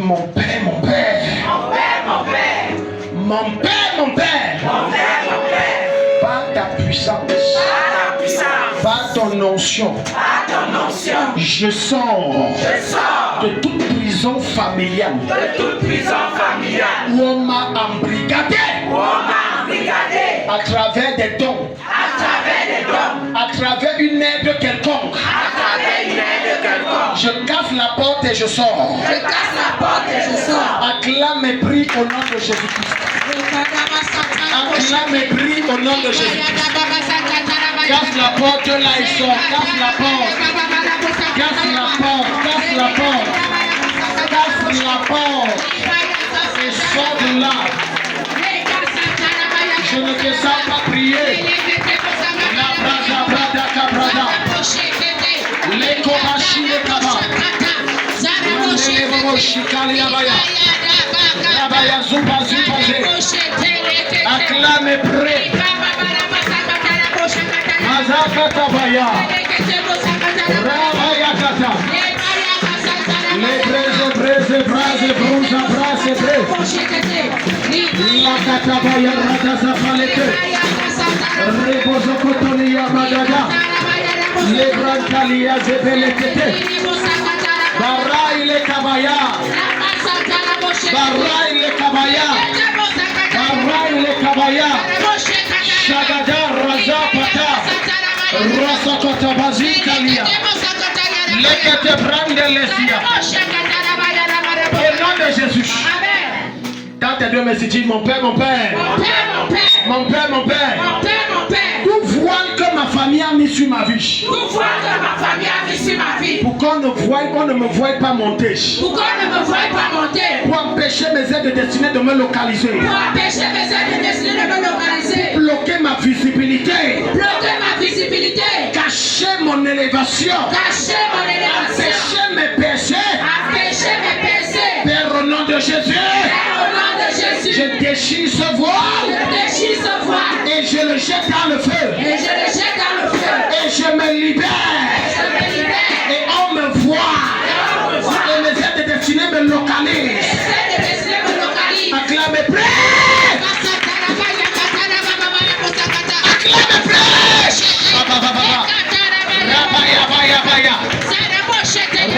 Mon père, mon père. Mon père, mon père. Mon père, mon père. Mon père, mon père. Par ta puissance. Par ta puissance. Par ton onction. Par ton onction. Je sors. Je sors. De toute prison familiale. De toute prison familiale. Où on m'a embrigadé. Où on m'a embrigadé. À travers des dons. À travers des dons. À travers une aide quelconque. À travers une aide quelconque. Je casse la porte et je sors. Je casse la porte et je sors. Acclame et prie au nom de Jésus-Christ. Acclame et prie au nom de Jésus-Christ. Casse la porte là et sort. Casse la porte. Casse la porte. Casse la porte. Casse la porte. Et sors de là. Je ne te sens pas prier. La brada brada cabrada. Les kobashi les kaba. Les bobo shikali abaya. Abaya zuba zuba ze. Acclame et prie. Mazakata baya. Rabaya kata. Les braises, brase, brouza, brase, brase. La kata baya rata zapalete. Rebozo kotonia magada. Les brancalia zebelekete. Barai le kabaya. Barai le kabaya. Barai le kabaya. Shagada raza pata. Rasa kota bazikalia. Lekete brande lesia. Au nom de Jésus. Quand tes deux me disent mon père, mon père. Mon père, mon père. Tout voile que ma famille a mis sur ma vie. Tout voile que ma famille a mis sur ma vie. Pour qu'on ne me voie pas monter. Pour qu'on ne me voie pas monter. Pour empêcher mes aides destinées de me localiser. Pour empêcher mes aides destinées de me localiser. Bloquer ma visibilité. Bloquer ma visibilité. Cacher mon élévation. Cacher mon élévation. Empêcher mes péchés. Empêcher mes péchés. Père, au nom de Jésus. Père, au nom de Jésus. Je déchire ce voile. Je déchire ce voile. Et je le jette dans le feu. Et je le jette dans le feu. Et je me libère. Je me libère. Et on me voit. Et mes aides destinées me localisent. Les aides destinées me localisent. Acclame et prie. Acclame et prie. Rabaya baya baya.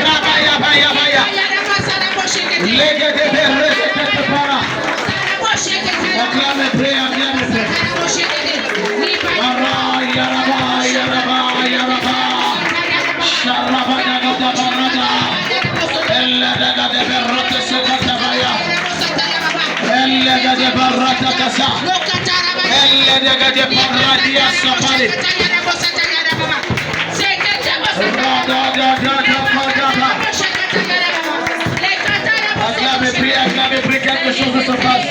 Rabaya baya baya. Lege de berre de para. Acclame et prie. Acclame et prie. Araya rabaya rabaya rabaya. Sharabaya gada barada. Elle daga de berrote se katabaya. Elle daga de barrata kasa. Elle daga de paradia sapali. Rada da da da da. Acclame et prie, quelque chose se passe.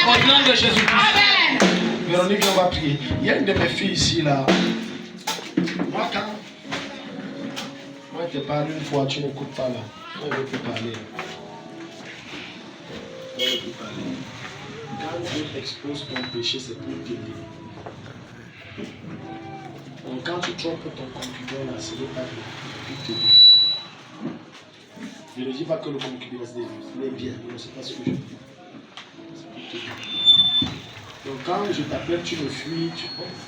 Au nom de Jésus-Christ. Véronique, on va prier. Il y a une de mes filles ici là. Moi, je te parle une fois, tu n'écoutes pas là. On veut plus parler. On veut plus parler. Quand Dieu expose ton péché, c'est pour t'aider. Donc quand tu trompes ton concubin là, ce n'est pas pour t'aider. Je ne dis pas que le concubin est bien, mais c'est pas ce que je dis. C'est pour t'aider. Donc quand je t'appelle, tu me fuis,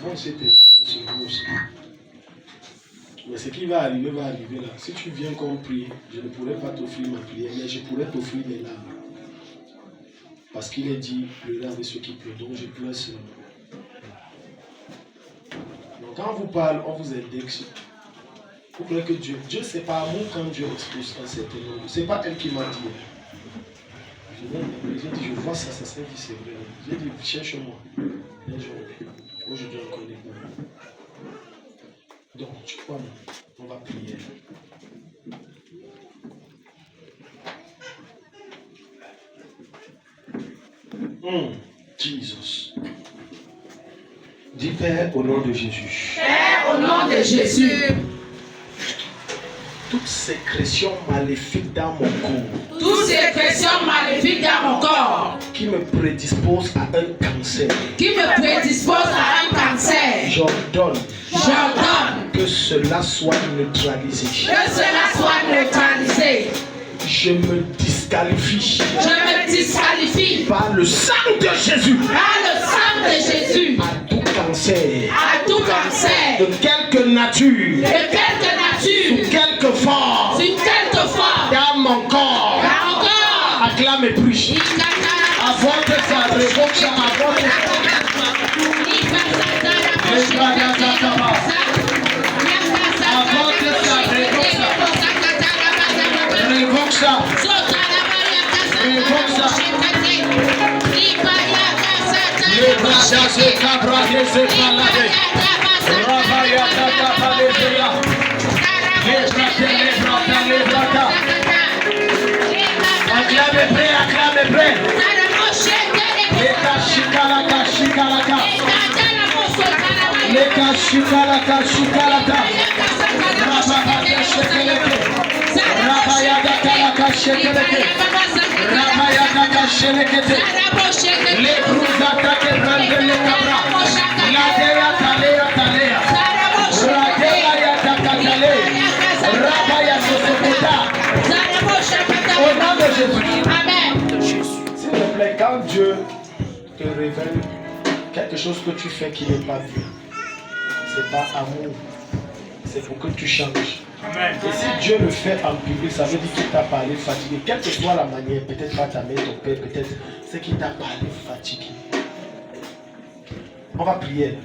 bon, c'était ce mot aussi. Mais ce qui va arriver là. Si tu viens qu'on prie, je ne pourrai pas t'offrir ma prière, mais je pourrais t'offrir des larmes. Parce qu'il est dit, pleurer avec ceux qui pleurent, donc je pleure seulement. Donc quand on vous parle, on vous indexe. Vous croyez que Dieu c'est pas amour quand Dieu expose un certain nombre. C'est pas elle qui m'a dit. J'ai dit, je vois ça serait dit, c'est vrai. J'ai dit, cherche-moi. Un jour, aujourd'hui, on connaît. Donc, tu crois, on va prier. Jesus. Dis Père au nom de Jésus. Père, au nom de Jésus, Toute sécrétion maléfique dans mon corps toute sécrétion maléfique dans mon corps qui me prédispose à un cancer, qui me prédispose à un cancer, j'ordonne j'ordonne que cela soit neutralisé. que cela soit neutralisé. Je me disqualifie Je me disqualifie par le sang de Jésus par le sang de Jésus à tout cancer, à tout cancer, de quelque nature, de quelque nature, quelque forme, sur quelque forme, dans mon corps. dans mon corps. Acclame et prie. Avant que ça révoque ça, avant que révoque ça. Les bras d'Azé, Cabra, les Épalades, Rabaya, Tata, Palézéa, les bras, les bras. Acclame et prêt. Les Kashikalaka, Shikalaka. Les Kashikalaka, Shikalaka. Rabaya, Shekeleke. Rabaya, Kalaka, Shekeleke. Rabaya, Kaka, Shelekete. Les Bruzata, Kebrande, les Cabra. Ladea, Talea, Talea. Radea, Yatakatale. Rabaya, Sosokota. Au nom de Jésus. Amen. S'il te plaît, quand Dieu te révèle quelque chose que tu fais qui n'est pas bien, c'est pas amour, c'est pour que tu changes. Amen. Et si Dieu le fait en public, ça veut dire qu'il t'a parlé fatigué. Quelle que soit la manière, peut-être pas ta mère, ton père, peut-être c'est qu'il t'a parlé fatigué. On va prier.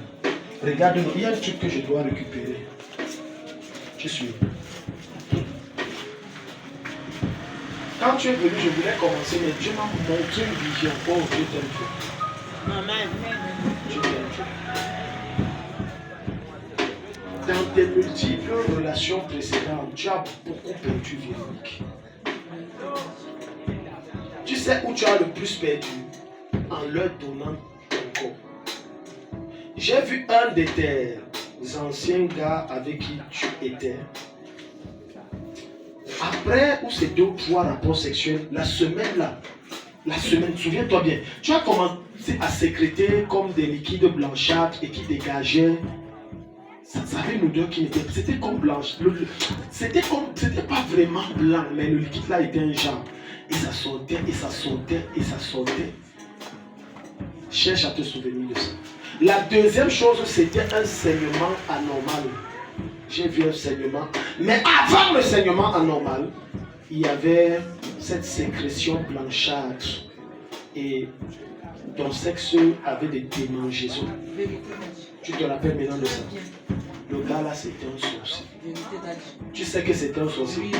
Regarde-nous, il y a un truc que je dois récupérer. Je suis. Quand tu es venu, je voulais commencer, mais Dieu m'a montré une vision. Oh, Dieu t'aime Dieu. Amen. Dieu t'aime Dieu. Dans tes multiples relations précédentes, tu as beaucoup perdu, Véronique. Tu sais où tu as le plus perdu? En leur donnant ton corps. J'ai vu un de tes anciens gars avec qui tu étais. Après, où c'est 2 ou 3 rapports sexuels, la semaine, souviens-toi bien, tu as commencé à sécréter comme des liquides blanchâtres et qui dégageaient. Ça avait une odeur qui n'était, c'était comme blanche. C'était pas vraiment blanc, mais le liquide là était un genre. Et ça sortait, et ça sortait, et ça sortait. Cherche à te souvenir de ça. La deuxième chose, c'était un saignement anormal. J'ai vu un saignement. Mais avant le saignement anormal, il y avait cette sécrétion blanchâtre. Et ton sexe avait des démangeaisons. Tu te rappelles maintenant de ça? Le gars là, c'était un sorcier. Tu sais que c'était un sorcier.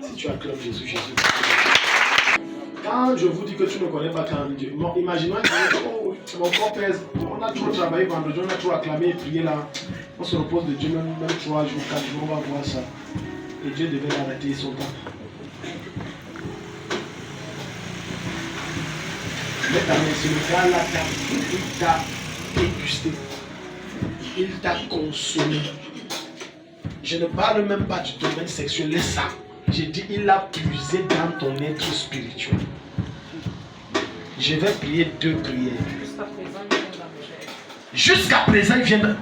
Si tu acclames Jésus, Jésus. Quand je vous dis que tu ne connais pas quand Dieu, imaginez-moi que oh, mon corps pèse, on a trop travaillé vendredi, on a trop acclamé et prié là. On se repose de Dieu même 3 jours, 4 jours, on va voir ça. Et Dieu devait arrêter son temps. Mais ce gars là, il t'a dégusté. Il t'a consommé. Je ne parle même pas du domaine sexuel, laisse ça. J'ai dit, il a puisé dans ton être spirituel. Je vais prier 2 prières. Jusqu'à présent, il vient de...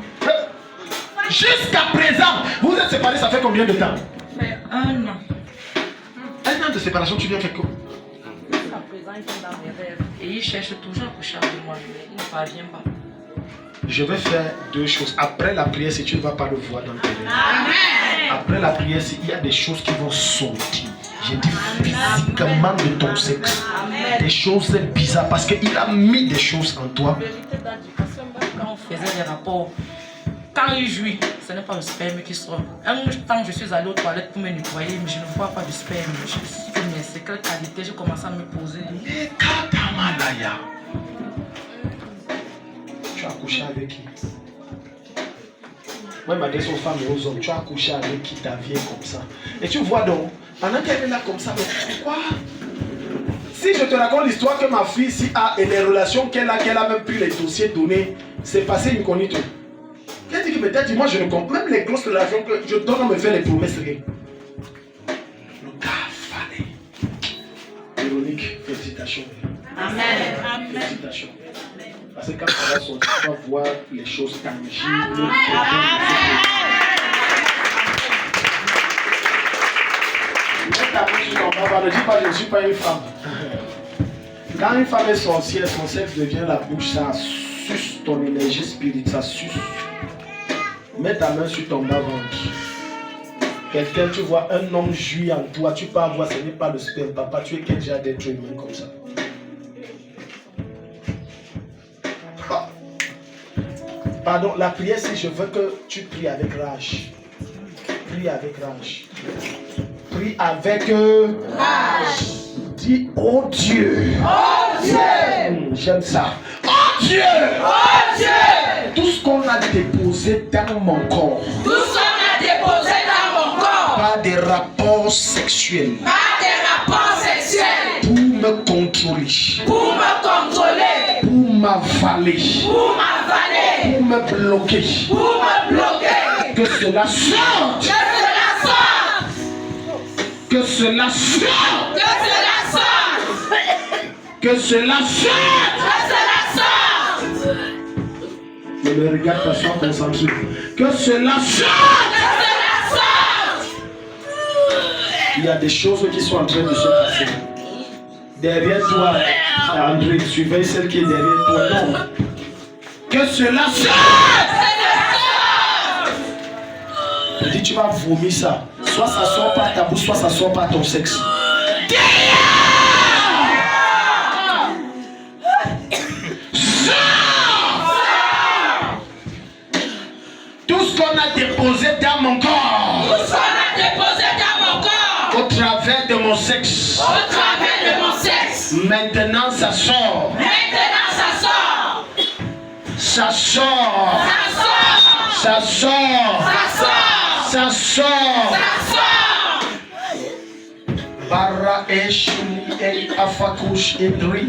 Jusqu'à présent, vous êtes séparés, ça fait combien de temps? Ça fait 1 an. 1 an de séparation, tu viens faire quoi? Jusqu'à présent, il vient dans mes rêves. Et il cherche toujours à coucher avec moi, mais il ne parvient pas. Je vais faire 2 choses. Après la prière, si tu ne vas pas le voir dans tes rêves. Après la prière, il y a des choses qui vont sortir. J'ai dit physiquement de ton sexe. Des choses bizarres. Parce qu'il a mis des choses en toi. Quand on faisait des rapports, quand il jouit, ce n'est pas le sperme qui sort. Un temps, je suis allée aux toilettes pour me nettoyer, mais je ne vois pas de sperme. Je suis c'est quelle qualité, j'ai commencé à me poser. Tu as couché avec qui? Moi, il m'a dit aux femmes et aux hommes, tu as couché avec qui ta vie est comme ça. Et tu vois donc, pendant qu'elle est là comme ça, mais pourquoi? Si je te raconte l'histoire que ma fille ici a et les relations qu'elle a même pris les dossiers donnés, c'est passé incognito. Elle dit que peut-être, moi je ne comprends. Même les grosses relations que je donne, on me fait les promesses. Le gars fallait. Véronique, félicitations. Amen. Félicitations. Parce que quand tu vas sortir, tu vas voir les choses tangibles. Ne dis pas, je ne suis pas une femme. Quand une femme est sorcière, son sexe devient la bouche, ça suce ton énergie spirituelle, ça suce. Mets ta main sur ton bas-ventre. Quelqu'un, tu vois un homme jouir en toi, tu peux avoir, ce n'est pas le sperme, papa, tu es quelqu'un d'être humain comme ça. Pardon, la prière, si je veux que tu pries avec rage. Prie avec rage. Prie avec rage. Dis, oh Dieu. Oh Dieu. J'aime ça. Oh Dieu. Oh Dieu. Tout ce qu'on a déposé dans mon corps. Tout ce qu'on a déposé dans mon corps. Pas des rapports sexuels. Pas des rapports sexuels. Pour me contrôler. Pour me contrôler. Pour m'avaler. Pour m'avaler. Pour me bloquer. Pour me bloquer. Que cela sorte. Que cela sorte. Que cela sorte. Que cela sorte. Que cela sorte. Que cela sorte. Ne me regarde pas, sois concentré. Que cela sorte. Que cela sorte. Il y a des choses qui sont en train de se passer. Derrière toi, André, surveille celle qui est derrière toi. Non. Que cela sorte. Je dis, tu vas vomir ça. Soit ça sort pas à ta bouche, soit ça sort pas à ton sexe. Tout ce qu'on a déposé dans mon corps. Tout ce qu'on a déposé dans mon corps. Au travers de mon sexe. Au travers de mon sexe. Maintenant ça sort. Maintenant ça sort. Ça sort. Ça sort. Ça sort. Ça sort. Ça sort. Ça sort. Bara eshuni el afakush indri.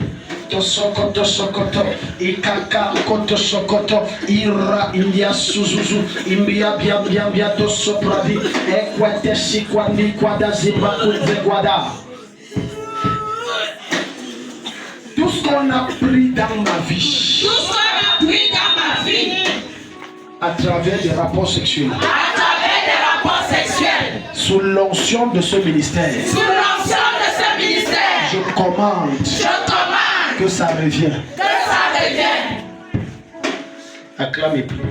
Tosokoto sokoto. Ikaka koto sokoto. Ira india suzuzu. Imbia bia bia bia to sopradi. Ekwete sikwandi kwada ziba kuze kwada. Tout ce qu'on a pris dans ma vie. Tout ce qu'on a pris dans ma vie. À travers des rapports sexuels. À travers des rapports sexuels. Sous l'onction de ce ministère. Sous l'onction de ce ministère. Je commande. Je commande. Que ça revienne. Que ça revienne. Acclame et prie. De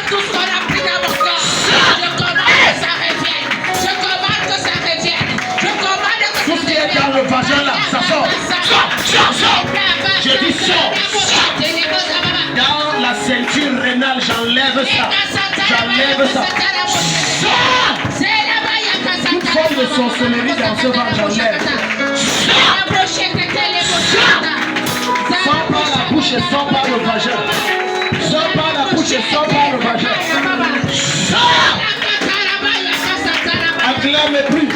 tout ce qu'on a pris dans mon corps. Je commande que ça revienne. Je commande que ça revienne. Je commande que ça revienne. Tout ce qui est dans le vagin là, ça sort. Sort. Je dis sort. Dans la ceinture rénale, j'enlève ça. J'enlève ça. Sort. Toute forme de sorcellerie dans ce ventre, j'enlève. Sors par la bouche et sors par le vagin. Sors par la bouche et sors par le vagin. Sors. Acclame et prie.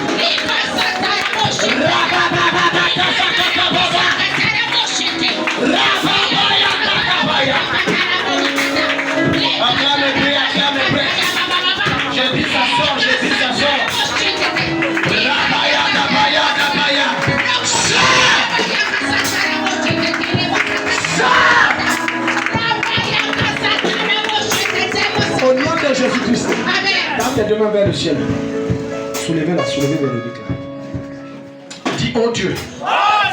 Acclame et prie, acclame et prie. Je dis ça sort, je dis ça sort. Rabaya, rabaya, rabaya. Au nom de Jésus-Christ, dans tes deux mains vers le ciel, soulevez-la, soulevez vers le déclin. Dis, oh Dieu, Oh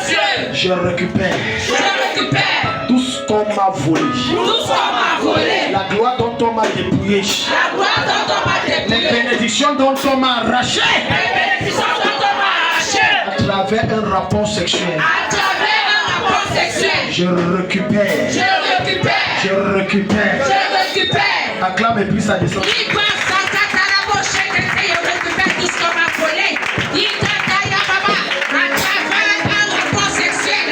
Dieu, je récupère je récupère tout ce qu'on m'a volé, tout ce qu'on m'a volé, la gloire dont on m'a dépouillé, la gloire dont on m'a les dépouillé, bénédictions dont on m'a arraché les bénédictions dont on m'a arraché, à travers un rapport sexuel. à travers un rapport sexuel. Je récupère Je récupère Je récupère. Je récupère. Acclame et puis ça descend. Je récupère tout ce qu'on m'a volé. À travers un rapport sexuel.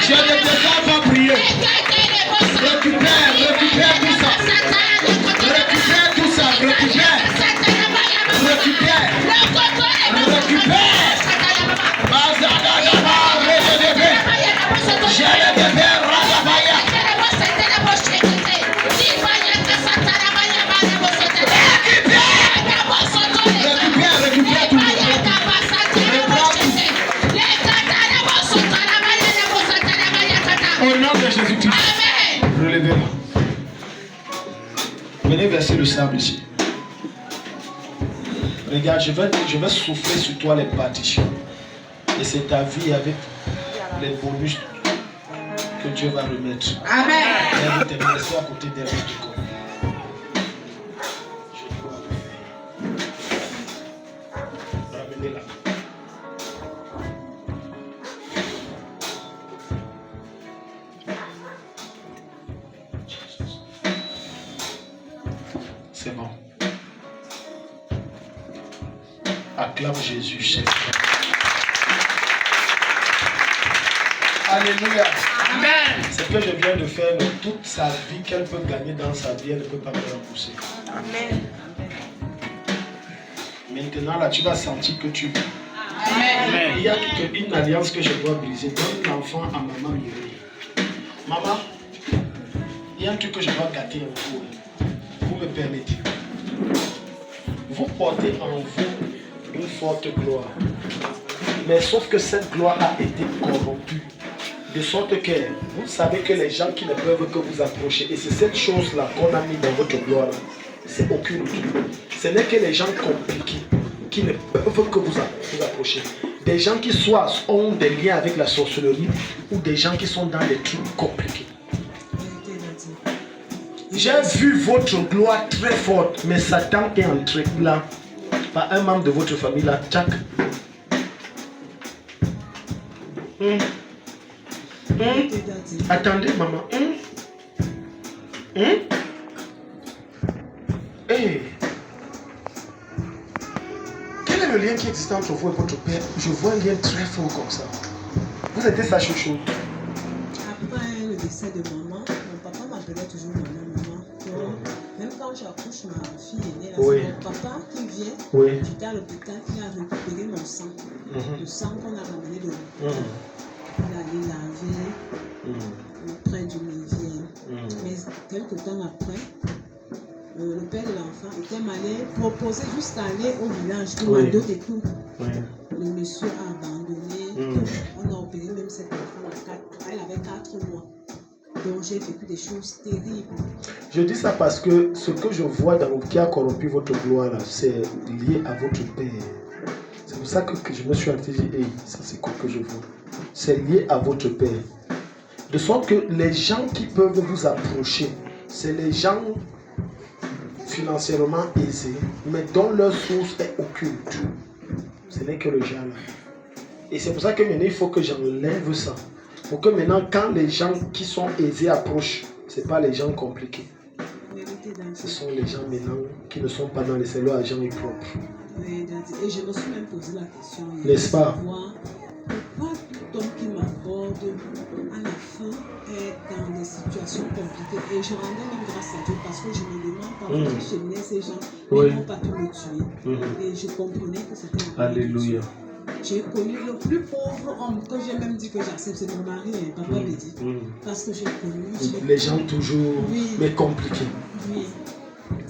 Je ne déclare pas prier. Récupère tout ça. Récupère tout ça. Récupère. Relevez-la. Venez verser le sable ici. Regarde, je vais souffler sur toi les partitions. Et c'est ta vie avec les bonus que Dieu va remettre. Amen. Et vous te laissez à côté d'elle. Ramenez-la. C'est bon. Acclame Jésus, chef. Alléluia. Amen. Ce que je viens de faire, toute sa vie qu'elle peut gagner dans sa vie, elle ne peut pas me rembourser. Amen. Maintenant, là, tu vas sentir que tu... Amen. Il y a toute une alliance que je dois briser. Donne l'enfant à maman Mireille. Maman, il y a un truc que je dois gâter en vous. Vous me permettez. Vous portez en vous une forte gloire. Mais sauf que cette gloire a été corrompue. De sorte que vous savez que les gens qui ne peuvent que vous approcher, et c'est cette chose-là qu'on a mis dans votre gloire, c'est aucune autre. Ce n'est que les gens compliqués qui ne peuvent que vous approcher. Des gens qui soit ont des liens avec la sorcellerie ou des gens qui sont dans des trucs compliqués. J'ai vu votre gloire très forte, mais Satan est entré là par un membre de votre famille là. Tchac. Attendez, maman. Hey. Quel est le lien qui existe entre vous et votre père? Je vois un lien très fort comme ça. Vous étiez sa chouchou. Après le décès de maman, mon papa m'appelait toujours maman. Même quand j'accouche ma fille aînée, Oui. c'est mon papa qui vient. Oui. J'étais à l'hôpital, qui a récupéré mon sang. Le sang qu'on a ramené de l'hôpital. Il allait laver près du rivière. Mais quelques temps après, le père de l'enfant était malade, proposait juste aller au village, commando des coups. Le monsieur a abandonné. On a opéré même cet enfant elle avait 4 mois. Donc j'ai vécu des choses terribles. Je dis ça parce que ce que je vois dans qui a corrompu votre gloire, c'est lié à votre père. C'est pour ça que je me suis arrêté et dit, hey, ça c'est quoi que je vois. C'est lié à votre père. De sorte que les gens qui peuvent vous approcher, c'est les gens financièrement aisés, mais dont leur source est occulte. Ce n'est que le genre là. Et c'est pour ça que maintenant il faut que j'enlève ça. Pour que maintenant, quand les gens qui sont aisés approchent, ce n'est pas les gens compliqués. Ce sont les gens maintenant qui ne sont pas dans les cellules agents et propres. Et je me suis même posé la question. N'est-ce pas? Pourquoi tout homme qui m'aborde à la fin est dans des situations compliquées? Et je rendais même grâce à Dieu parce que je me demande comment ils cheminaient ces gens. Mais ils n'ont pas pu me tuer. Et je comprenais que c'était un Alléluia. J'ai connu le plus pauvre homme que j'ai même dit que j'accepte, c'est mon mari, papa me dit. Parce que j'ai connu. Les gens toujours, mais compliqués. Oui.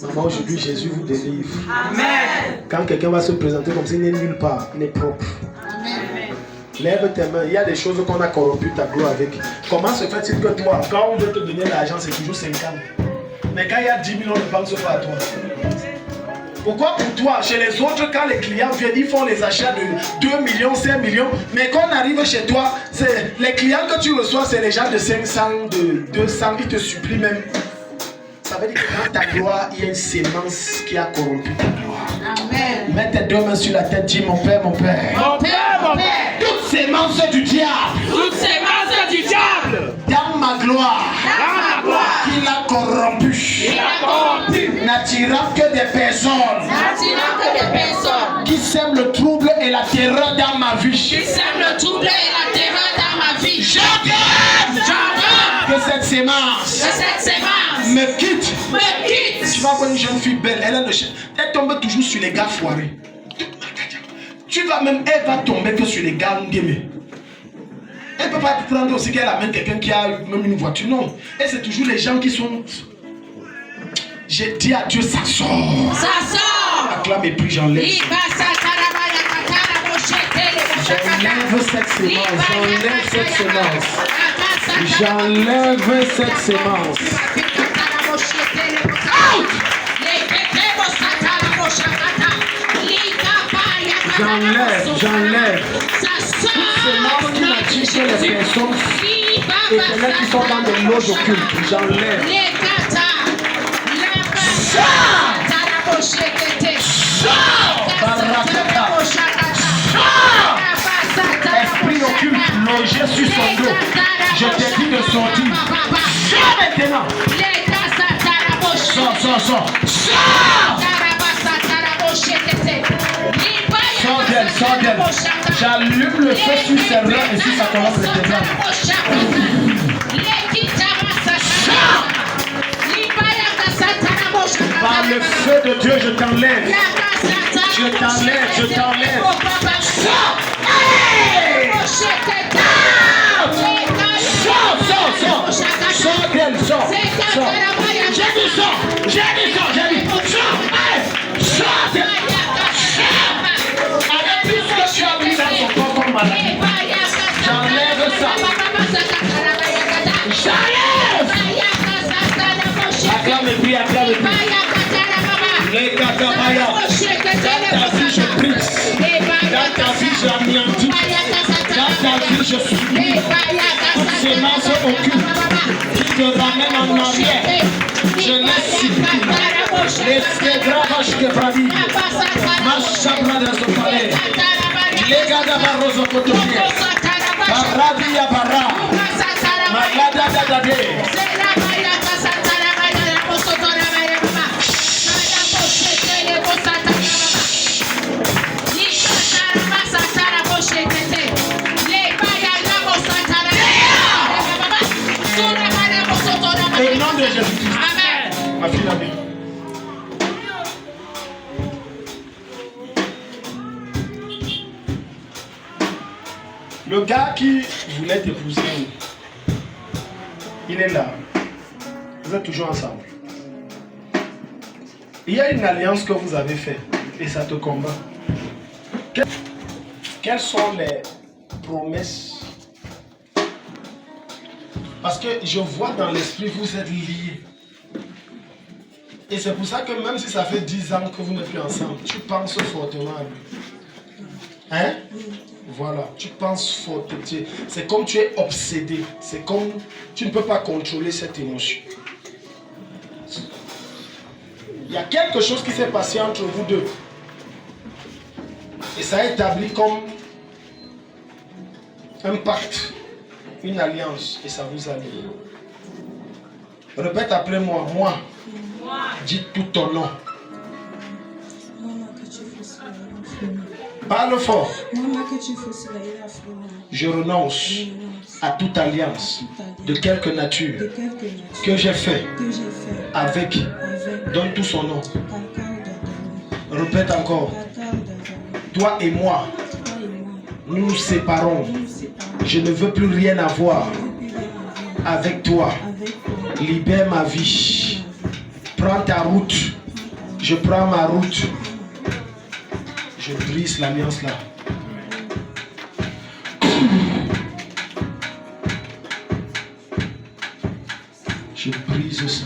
Maman, aujourd'hui, Jésus vous délivre. Amen. Quand quelqu'un va se présenter comme ça, il n'est nulle part, il est propre. Amen. Lève tes mains. Il y a des choses qu'on a corrompu ta gloire avec. Comment se fait-il que toi, quand on veut te donner l'argent, c'est toujours 50? Mais quand il y a 10 000, on ne pense pas à toi. Pourquoi pour toi, chez les autres, quand les clients viennent, ils font les achats de 2 millions, 5 millions. Mais quand on arrive chez toi, les clients que tu reçois, c'est les gens de 500, de 200, ils te supplient même. Ça veut dire que dans ta gloire, il y a une sémence qui a corrompu ta gloire. Amen. Mets tes deux mains sur la tête, dis mon Père, mon Père. Mon Père, mon Père. Toute sémence du diable. Toutes ces masses du diable. Dans ma gloire. Dans ma gloire. Qu'il a corrompu. Il a corrompu. N'attirant que des personnes. N'attirant que des personnes. Qui sèment le trouble et la terreur dans ma vie. Qui sèment le trouble et la terreur dans ma vie. J'ordonne J'ordonne que cette sémence que cette sémence me quitte. me quitte. Tu vas voir une jeune fille belle, elle tombe toujours sur les gars foirés. Elle va tomber que sur les gars guémés. Elle ne peut pas prendre aussi qu'elle amène quelqu'un qui a même une voiture. Non. Et c'est toujours les gens qui sont... J'ai dit à Dieu, ça sort. Ça sort. Acclame et puis j'enlève. J'enlève cette sémence. J'enlève cette sémence. J'enlève cette sémence. J'enlève. Toute sémence qui n'attire que les personnes éternelles qui sont dans des loges occultes. J'enlève. Esprit occulte logé sur son dos. Je t'ai dit de sortir. Sors maintenant. Sors. Sors d'elle. J'allume le feu sur ses reins et sur sa colonne vertébrale. Par le feu de Dieu, je t'enlève. Je t'enlève. Sors. Hey! Sors d'elle. J'ai dit sors. Sors d'elle. Avec tout ce que tu as mis dans son corps comme maladie. J'enlève ça. Acclame et prie. Les kakabaya. Dans ta vie, je brise. Dans ta vie, j'anéantis. Dans ta vie, je supplie. Toute sémence occulte qui te ramène en arrière. Je laisse supplie. Les gravages que bravi. Ma chambre dans son palais. Les gars d'Abaroso Kotopier. Barabi Abara. Malada Dadade. Au nom de Jésus-Christ. Amen. Ma fille la vie. Le gars qui voulait t'épouser, il est là. Vous êtes toujours ensemble. Il y a une alliance que vous avez faite et ça te combat. Quelles sont les promesses? Parce que je vois dans l'esprit, vous êtes liés. Et c'est pour ça que même si ça fait 10 ans que vous n'êtes plus ensemble, tu penses fortement à lui. Hein? Voilà, tu penses fortement. C'est comme tu es obsédé. C'est comme tu ne peux pas contrôler cette émotion. Il y a quelque chose qui s'est passé entre vous deux. Et ça a établi comme un pacte, une alliance. Et ça vous a lié. Répète après moi. Moi. Dis tout ton nom. Parle fort. Je renonce à toute alliance de quelque nature que j'ai fait avec. Donne tout son nom. Répète encore. Toi et moi, nous nous séparons. Je ne veux plus rien avoir avec toi. Libère ma vie. Prends ta route. Je prends ma route. Je brise l'alliance là. Je brise ça.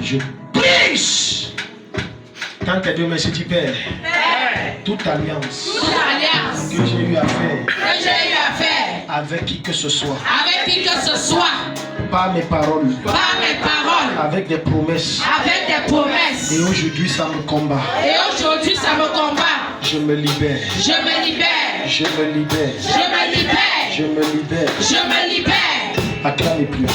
Je brise. Quand tes deux mains se disent Père, toute alliance que j'ai eu à faire avec qui que ce soit, par mes paroles, avec des promesses, et aujourd'hui ça me combat. Je me libère. Je me libère. Acclamez plus.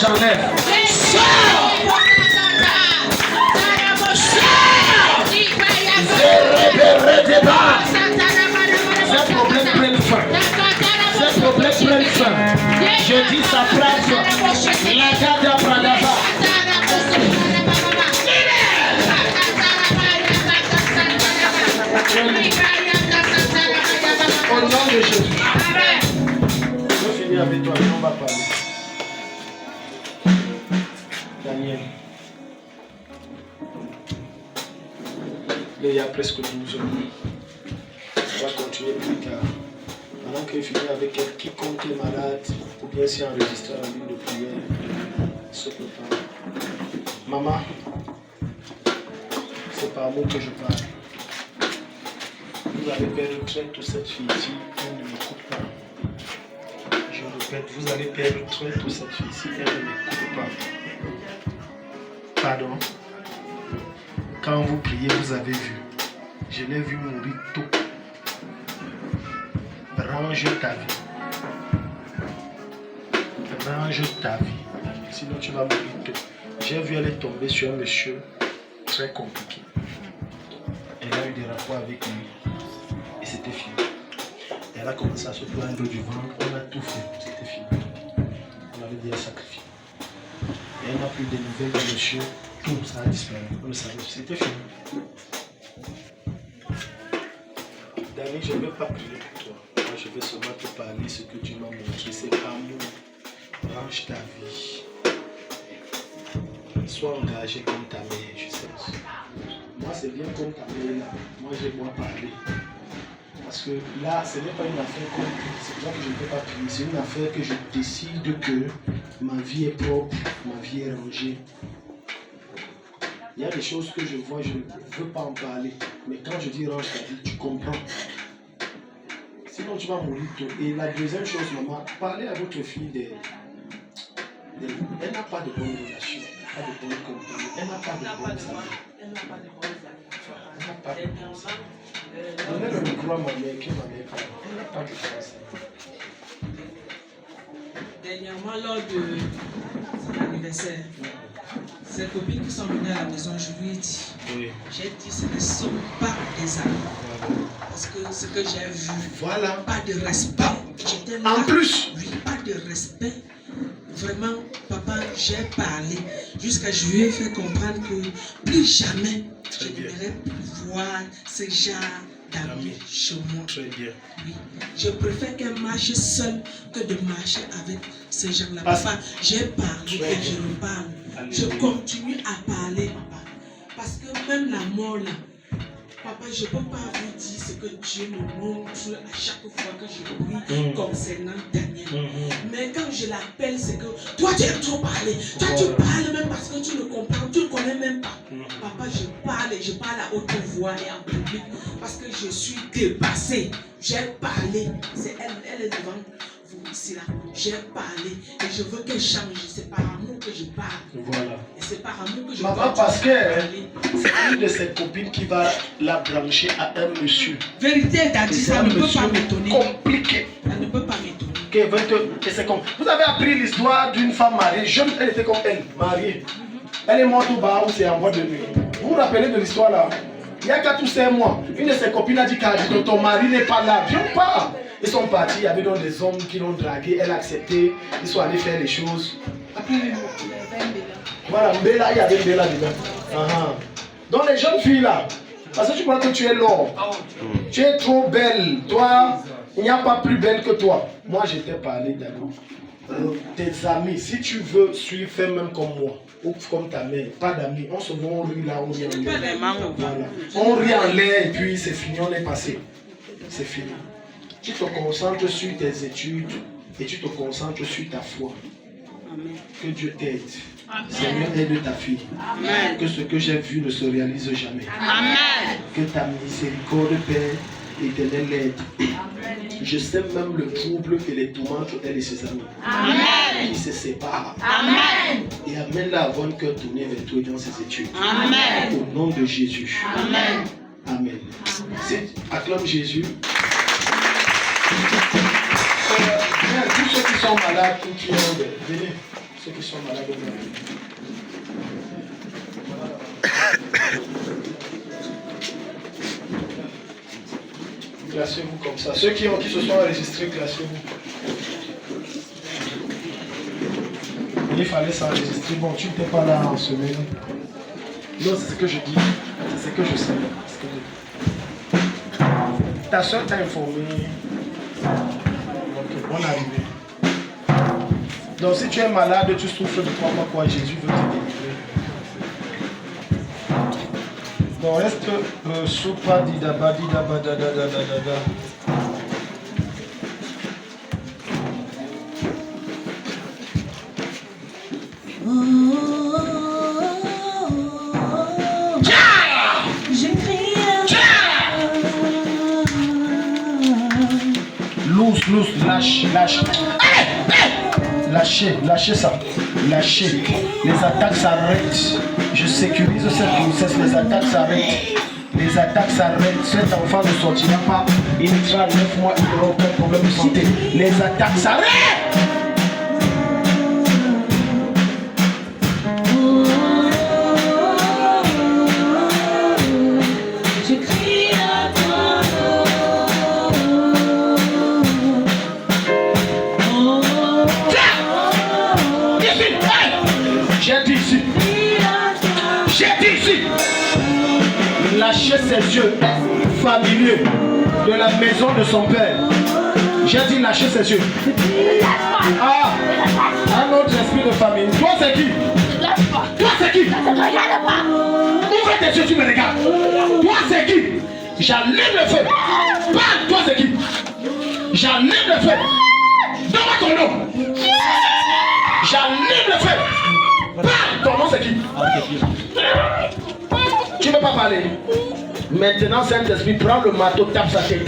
J'enlève. Ces problèmes prennent fin. Ces problèmes prennent fin. Je dis ça prend fin. La garde Pradava. Au nom de Jésus. Je finis avec toi, on va parler. Daniel. Il y a presque 12 heures. On va continuer plus tard. Pendant qu'il finit avec quiconque est malade, ou bien si enregistré en ligne de prière, se prépare. Maman, c'est par moi que je parle. Vous allez perdre très toute cette fille-ci, elle ne m'écoute pas. Je répète, vous allez perdre très toute cette fille-ci, elle ne m'écoute pas. Pardon. Quand vous priez, vous avez vu. Je l'ai vu mourir tôt. Range ta vie. Range ta vie. Sinon tu vas mourir tôt. J'ai vu elle tomber sur un monsieur très compliqué. Elle a eu des rapports avec lui. Et c'était fini. Elle a commencé à se plaindre du ventre. On a tout fait. C'était fini. On avait déjà sacrifié. Et elle n'a plus de nouvelles de monsieur. Tout ça a disparu. On le savait. C'était fini. Dani, je ne vais pas prier pour toi. Moi, je vais seulement te parler ce que tu m'as montré. C'est amour. Range ta vie. Sois engagé comme ta mère, je sais. Moi, c'est bien comme ta mère là. Moi, j'ai moins parlé. Parce que là, ce n'est pas une affaire comme c'est pour ça que je ne peux pas prier. C'est une affaire que je décide que ma vie est propre, ma vie est rangée. Il y a des choses que je vois, je ne veux pas en parler. Mais quand je dis range ta vie, tu comprends. Sinon, tu vas mourir tôt. Et la deuxième chose, maman, parlez à votre fille elle n'a pas de bonne relation, pas de bonne compagnie, elle n'a pas de bonnes amies. Elle n'a pas de bonnes amies. Donnez le micro à ma mère, que ma mère parle. Elle n'a pas de bonnes amies. Dernièrement, lors de son anniversaire, ses copines qui sont venues à la maison, je lui ai dit, j'ai dit, ce ne sont pas des amis. Parce que ce que j'ai vu, voilà. Pas de respect. J'étais là. En plus, oui, pas de respect. Vraiment, papa, j'ai parlé jusqu'à je lui ai fait comprendre que plus jamais je n'aimerais plus voir ce genre d'amis chez moi. Très bien. Oui. Je préfère qu'elle marche seule que de marcher avec ces gens-là. Papa, j'ai parlé et je reparle. Je continue à parler, papa. Parce que même la mort là, papa, je ne peux pas vous dire ce que Dieu me montre à chaque fois que je prie concernant Daniel. Mais quand je l'appelle, c'est que toi tu aimes trop parler. Toi tu parles même parce que tu le comprends, tu ne connais même pas. Papa, je parle et je parle à haute voix et en public parce que je suis dépassé. J'ai parlé. C'est elle est devant vous ici là. J'ai parlé et je veux qu'elle change. C'est par amour que je parle. Voilà. Et c'est par amour que je Maman, parce que c'est une de ses copines qui va la brancher à un monsieur. Vérité, elle t'a dit, ça ne peut pas m'étonner. Compliqué. Ça ne peut pas m'étonner. Et c'est comme. Vous avez appris l'histoire d'une femme mariée, jeune, elle était comme elle, mariée. Elle est morte au bar où c'est en boîte de nuit. Vous vous rappelez de l'histoire là? Il y a 4 ou 5 mois, une de ses copines a dit que ton mari n'est pas là, viens pas. Ils sont partis, il y avait donc des hommes qui l'ont dragué, elle a accepté, ils sont allés faire les choses. Voilà, Mbela, il y avait Mbela dedans. Donc les jeunes filles là, parce que tu crois que tu es l'or, tu es trop belle, toi, il n'y a pas plus belle que toi. Moi je t'ai parlé d'amour. Tes amis, si tu veux suivre, fais même comme moi, ou comme ta mère, pas d'amis, on se voit, on rit là, on rit en l'air. Voilà. On rit en l'air et puis c'est fini, on est passé. C'est fini. Tu te concentres sur tes études et tu te concentres sur ta foi. Amen. Que Dieu t'aide. Seigneur, aide ta fille. Amen. Que ce que j'ai vu ne se réalise jamais. Amen. Que ta miséricorde, Père éternel, l'aide. Je sais même le trouble et les tourments entre elle et ses amis. Amen. Qui se séparent. Amen. Et amène-la à avoir un cœur tourné vers toi dans ses études. Amen. Au nom de Jésus. Amen. Amen. Acclame Jésus. Bien, tous ceux qui sont malades, venez. Ceux qui sont malades, classez-vous comme ça. Ceux qui se sont enregistrés, classez-vous. Il fallait s'enregistrer. Bon, tu n'étais pas là en semaine. Non, c'est ce que je dis. C'est ce que je sais. Ta soeur t'a informé. Ok, bonne arrivée. Donc si tu es malade, tu souffres de quoi, Jésus veut te délivrer. Donc reste soupa didaba didaba da da da da da. Loose, lâche. Lâchez ça. Lâchez. Les attaques s'arrêtent. Je sécurise cette grossesse. Les attaques s'arrêtent. Les attaques s'arrêtent. Cet enfant ne sortira pas. Il sera 9 mois. Il n'aura aucun problème de santé. Les attaques s'arrêtent. Lâchez ses yeux familiers de la maison de son père. J'ai dit lâcher ses yeux. Ah, un autre esprit de famille. Toi c'est qui? Toi c'est qui? Ouvre tes yeux, tu me regardes. Toi c'est qui? J'allume le feu. Parle, toi c'est qui? J'allume le feu. Donne-moi ton nom. J'allume le feu. Parle, ton nom c'est qui? Tu ne peux pas parler. Maintenant, Saint-Esprit, prends le marteau, tape sa tête.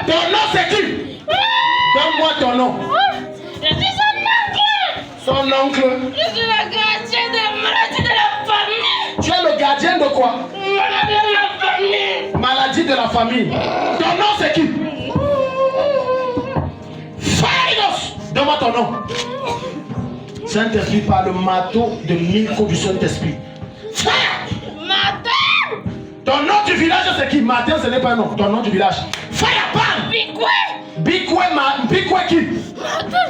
Ton nom, c'est qui? Donne-moi ton nom. Je suis son oncle. Son oncle. Je suis le gardien des maladies de la famille. Tu es le gardien de quoi? Maladie de la famille. Maladie de la famille. Ton nom, c'est qui? Fainos. Donne-moi ton nom. Saint-Esprit, par le marteau de 1000 coups du Saint-Esprit. Martin. Ton nom du village, c'est qui? Martin, ce n'est pas un nom. Ton nom du village. Fire, parle. Bikwe qui? Martin.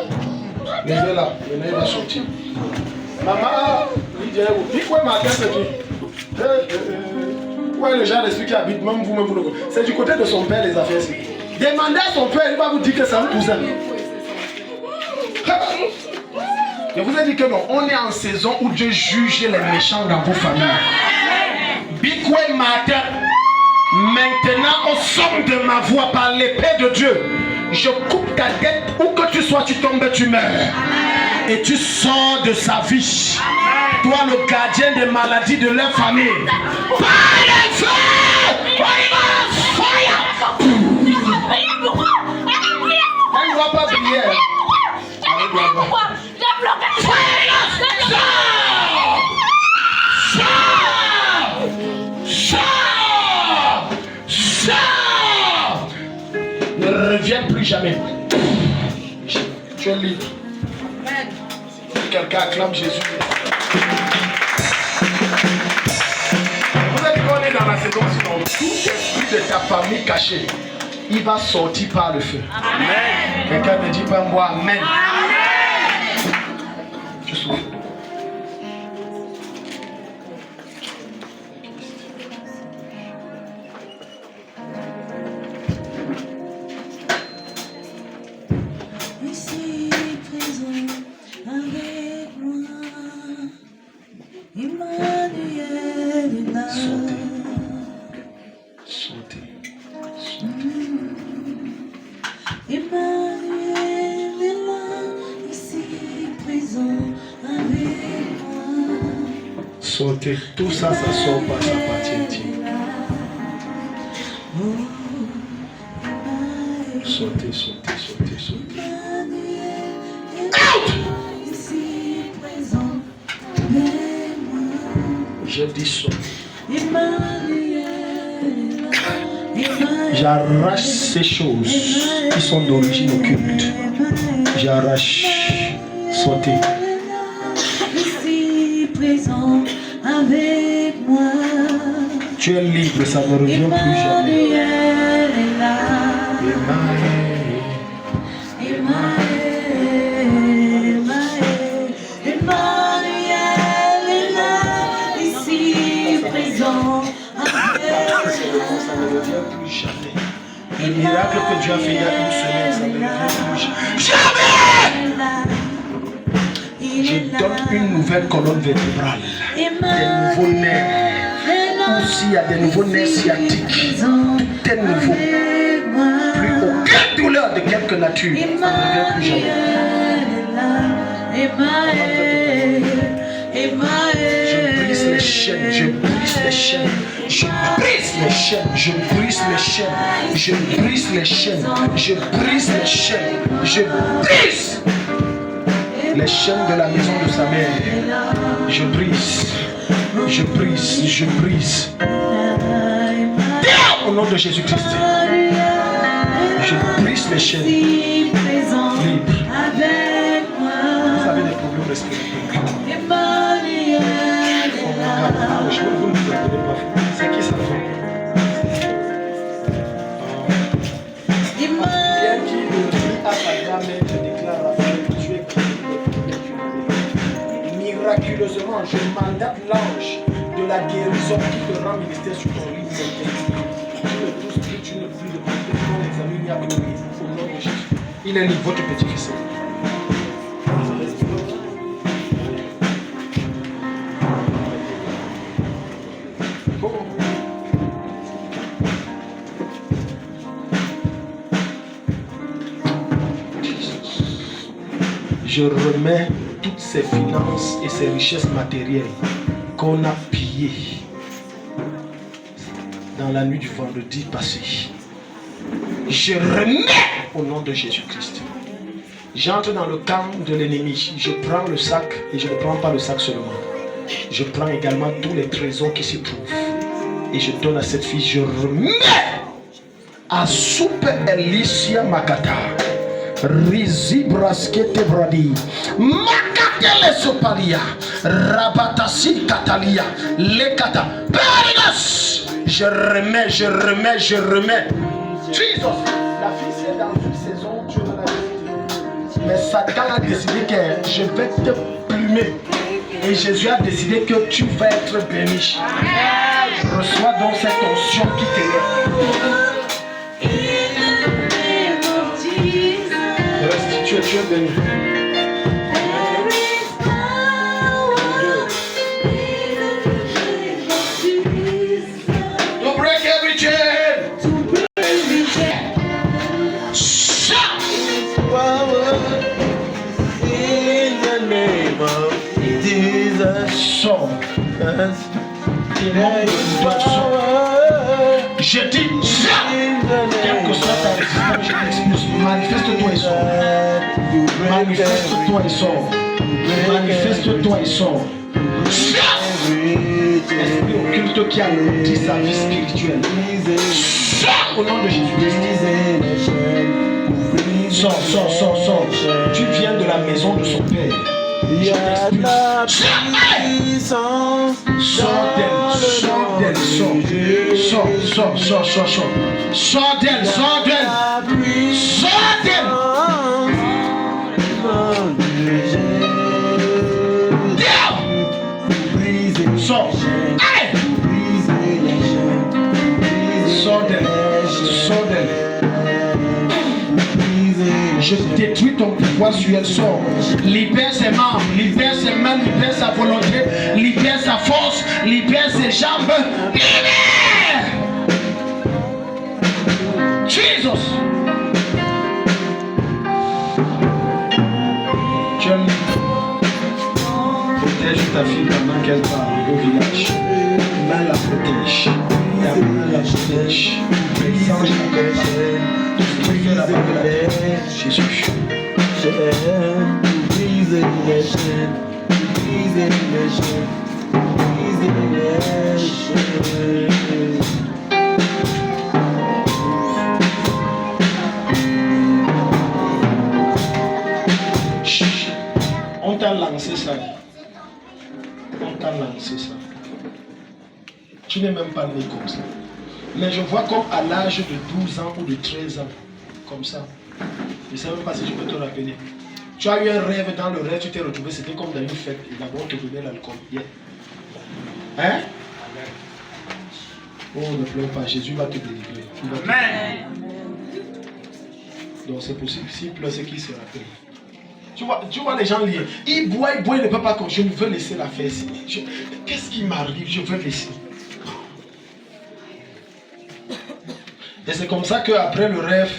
Venez là, venez là sortir. Maman, Bikwe Martin, c'est qui? Ouais, le genre d'esprit qui habite, même vous-même, vous le connaissez. C'est du côté de son père, les affaires. Demandez à son père, il va vous dire que c'est un cousin. Je vous ai dit que non, on est en saison où Dieu juge les méchants dans vos familles. Bikwe matin. Maintenant, au son de ma voix, par l'épée de Dieu, je coupe ta tête. Où que tu sois, tu tombes, tu meurs. Et tu sors de sa vie. Toi, le gardien des maladies de leur famille. Par le feu! Elle ne doit pas prier. Ne reviens plus jamais. Tu es libre. Quelqu'un acclame Jésus. Vous êtes connus dans la saison suivante. Tout esprit de ta famille caché, il va sortir par le feu. Amen. Quelqu'un ne dit pas moi Amen. Je souffle. Ici présent avec moi, Emmanuel est là. Sautez. Emmanuel est là, ici présent avec moi. Sautez. Tout ça, ça sort pas, ça appartient à Dieu. Sautez, sautez, sautez, sautez. Je dis sautez. J'arrache ces choses qui sont d'origine occulte. J'arrache. Sautez. Ici présent avec moi. Tu es libre, ça ne revient plus jamais. Emmanuel est là. Emmanuel est là, ici présent avec moi. Ça ne revient plus jamais. Le miracle que Dieu a fait il y a une semaine, ça ne revient plus jamais. Je donne une nouvelle colonne vertébrale, des nouveaux nerfs. Ou s'il y a des nouveaux nerfs sciatiques, tout est nouveau. Plus aucune douleur de quelque nature, ça ne revient plus jamais. Je brise les chaînes, je brise les chaînes, je brise les chaînes, je brise les chaînes, je brise les chaînes, je brise les chaînes, je brise les chaînes de la maison de sa mère. Je brise, je brise, je brise. Au nom de Jésus-Christ, je brise les chaînes. Libre. Vous avez des problèmes respiratoires. Je vais vous le dire, c'est qui ça fait? Bien qui le dit à sa grand-mère, je déclare à Dieu que tu es guéri. Miraculeusement, je mandate l'ange de la guérison qui te rend ministère sur ton lit. Tu ne touches plus, tu ne plus de problème. Ton examen, il n'y a plus de au nom de Jésus. Il est libre, votre petit-fils. Je remets toutes ces finances et ces richesses matérielles qu'on a pillées dans la nuit du vendredi passé. Je remets au nom de Jésus-Christ. J'entre dans le camp de l'ennemi. Je prends le sac et je ne prends pas le sac seulement. Je prends également tous les trésors qui s'y trouvent. Et je donne à cette fille, je remets à Soupe Elicia Makata. Rizi braskete bradi makatele sopalia rabatasi katalia lekata Périgas. Je remets Jesus. La fille c'est dans une saison Dieu l'a dit, mais Satan a décidé que je vais te plumer et Jésus a décidé que tu vas être béni. Reçois donc cette onction qui t'élève. Tu es béni. break every chain. Shout. Power in the name of Jesus. Sors. Je dis, quelle que soit ta résistance, je t'expulse. Manifeste-toi et sors. Manifeste-toi et sors. Manifeste-toi et sors. Esprit occulte qui a alourdi sa vie spirituelle. Sors au nom de Jésus-Christ. Sors, sors, sors, sors. Tu viens de la maison de son père. Je t'expulse. Sors d'elle, sors d'elle, sors. Sors, sors, sors, sors, sors. Sors d'elle, sors d'elle. Sors d'elle. Sors. Allez. Sors d'elle. Sors d'elle. Je détruis ton pouvoir sur elle. Sors. Libère ses membres, libère ses mains, libère sa volonté, libère sa force, libère ses jambes. Libère. Jesus. Tu as protège ta fille pendant qu'elle parle au village. Main la protège. Ta main la protège. Les anges l'accompagnent. Tout ce qui fait la part de la terre. Jésus. On t'a lancé ça. On t'a lancé ça. Tu n'es même pas né comme ça. Mais je vois comme à l'âge de 12 ans ou de 13 ans. Comme ça. Je ne sais même pas si je peux te rappeler. Tu as eu un rêve, dans le rêve tu t'es retrouvé, c'était comme dans une fête. Et d'abord on te donnait l'alcool. Yeah. Hein? Oh, ne pleure pas, Jésus va te délivrer. Amen. Donc c'est possible. S'il pleure, c'est qu'il se rappelle. Tu vois les gens lire. Ils boivent, il ne peut pas comme je ne veux laisser la faire. Qu'est-ce qui m'arrive? Je veux laisser. Et c'est comme ça qu'après le rêve,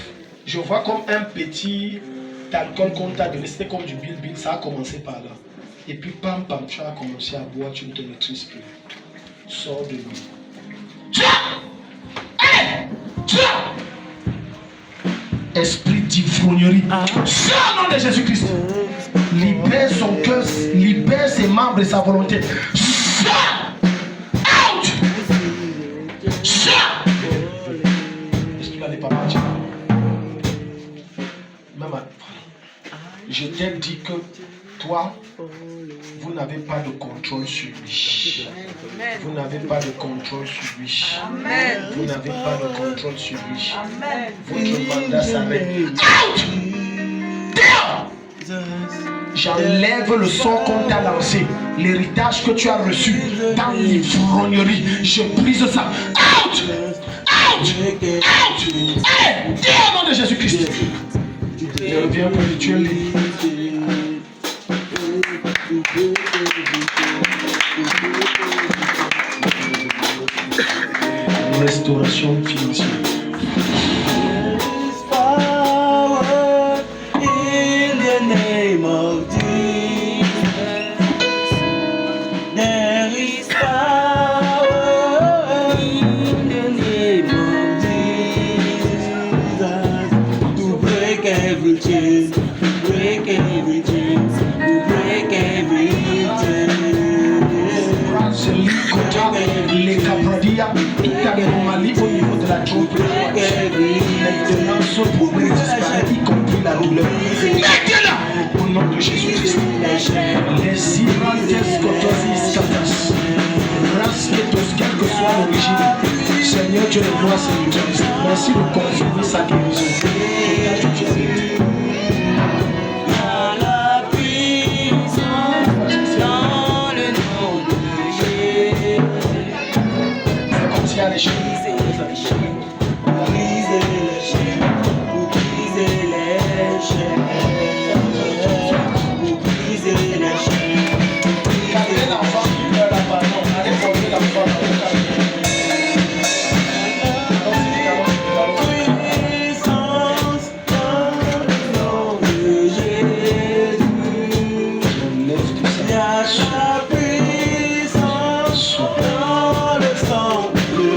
je vois comme un petit alcool qu'on t'a donné. C'était comme du bil-bil. Ça a commencé par là. Et puis pam pam, tu as commencé à boire, tu ne te maîtrises plus. Sors de nous. Esprit d'ivrognerie. Sors au nom de Jésus-Christ. Libère son cœur, libère ses membres et sa volonté. Sors! Out! Sors! Est-ce qu'il n'allait pas partir? Maman, je t'ai dit que toi, vous n'avez pas de contrôle sur lui. Vous n'avez pas de contrôle sur lui. Vous n'avez pas de contrôle sur lui. Votre mandat s'arrête. Out! Dehors! J'enlève le son qu'on t'a lancé, l'héritage que tu as reçu dans l'ivrognerie. Je brise ça. Out! Out! Out! Allez, dis au nom de Jésus-Christ. Je reviens pour lui, tu es libre. Restauration financière. Les cabradias, tout a normalé au niveau de la trompe. Maintenant, ce problème disparaît, y compris la douleur. Mettez-la au nom de Jésus-Christ. Les Irantes Cotosis Katas, Rasketos, quelle que soit l'origine. Seigneur Dieu de gloire, Seigneur Christ, merci de confirmer sa guérison. Les chaînes. Gardez l'enfant qui pleure là-bas. Non, allez porter l'enfant dans le camion.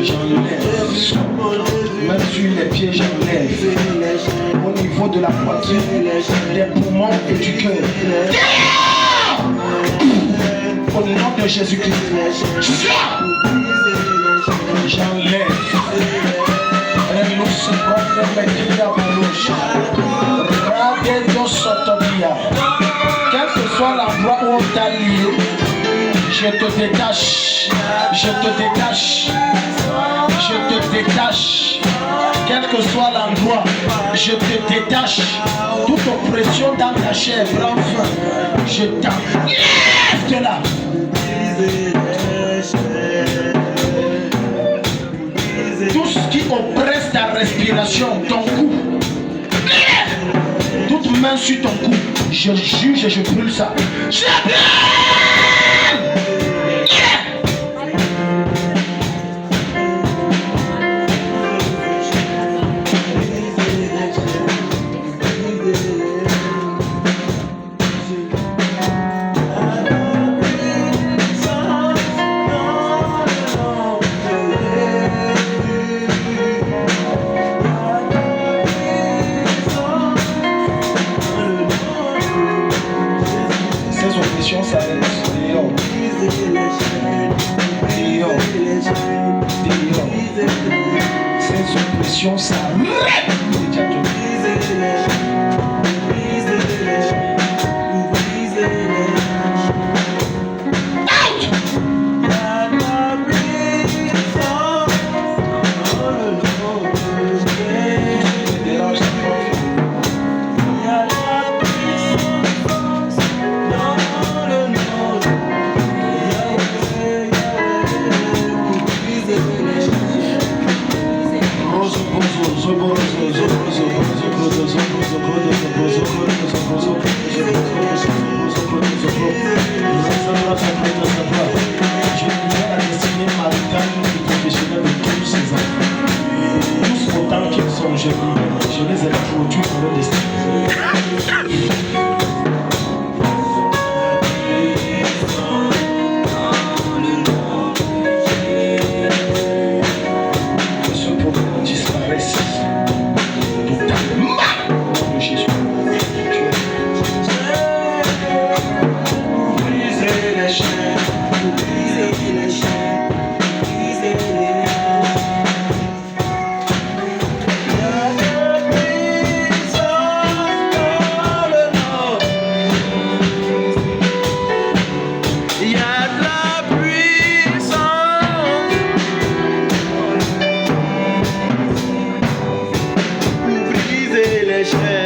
j'enlève. Même sur les pieds, j'enlève. Au niveau de la poitrine, des poumons et du cœur. Au nom de Jésus-Christ, j'enlève. Quel que soit l'endroit où on t'a lié, je te détache, je te détache, je te détache. Quel que soit l'endroit, je te détache. Toute oppression dans ta chair, enfin, je t'enlève de là. Tout ce qui oppresse ta respiration, ton cou, toute main sur ton cou, je juge et je brûle ça. Je brûle! Ces oppressions s'arrêtent immédiatement. Je les ai produits pour le destin. Que ce problème disparaisse totalement de Jésus. Briser les chaînes, briser les chaînes, briser les chaînes. Les chaînes.